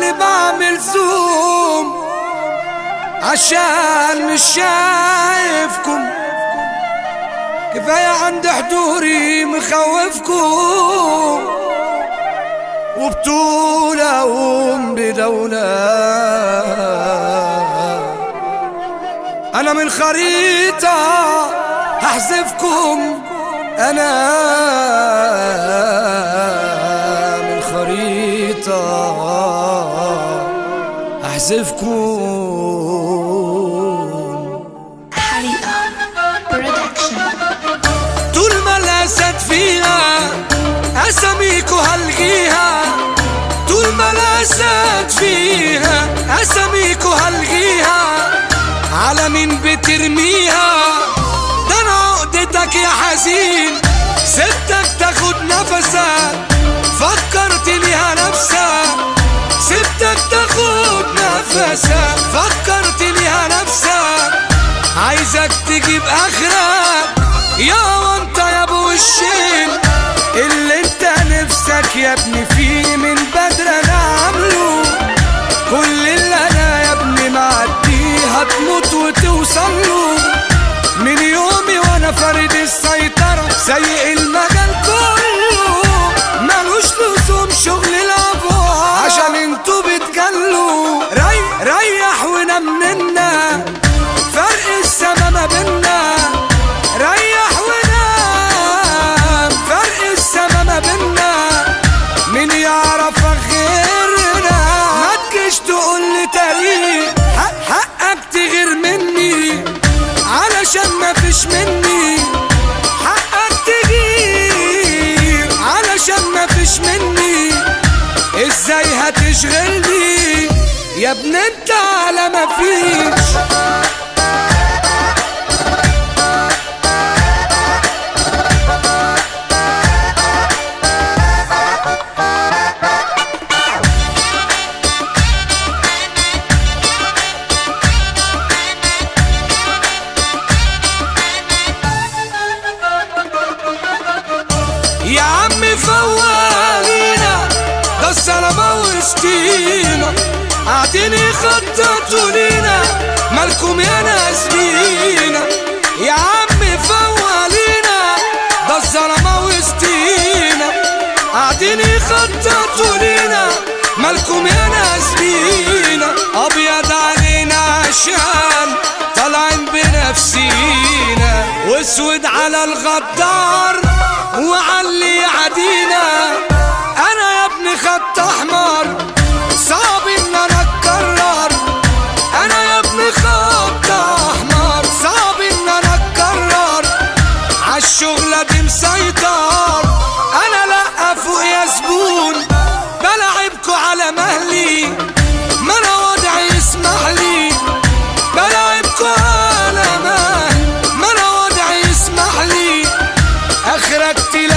اللي بعمل زوم عشان مش شايفكم، كفاية عند حضوري مخوفكم، وبطولة بدولة أنا من خريطة هحذفكم، أنا من خريطة هحذفكم. طول ما الأسد فيها أساميكو هلغيها، طول ما الأسد فيها أساميكو هلغيها، على مين بترميها؟ ده أنا عقدتك يا حزين، سبتك تاخد نفسك، فكرت ليها نفسك، سبتك تاخد نفسك، فكرت ليها نفسك، عايزك تجيب آخرك يا وانت يا ابو وشين، اللي انت نفسك يا ابني فيه من بدر انا عامله، كل اللي انا يا ابني معديه هتموت وتوصله، من يومي وانا فارد السيطرة سايق المجال كله، ملوش لزوم شغل الابواب عشان انتوا بتجلوا، ريح ونام منا فرق السما ما بينا، ريح ونام فرق السما ما بينا، مين يعرفك غيرنا؟ ما تجيش تقول لي تاريخ، حقك تغير مني علشان ما فيش مني، حقك تغير علشان ما فيش مني، ازاي هتشغلني يا ابن انت على ما فيش؟ يا عمي فوالينا ده السلامة وسطينا، قاعدين يخططوا لينا مالكم يا ناس بينا، يا عمي فوالينا ده السلامة وسطينا، قاعدين يخططوا لينا مالكم يا ناس بينا، أبيض علينا عشان طالعين بنفسينا، واسود على الغدار وعلي عدينا، انا يا ابني خط احمر صعب ان انا اتكرر، انا يا ابني خط احمر صعب ان انا اتكرر، عالشغلة دي مسيطر، انا لا فوق يا زبون، بلعبكو على مهلي، ما انا وضعي يسمح لي، بلعبكو على مهلي، ما انا وضعي يسمح لي، اخرك تلاقي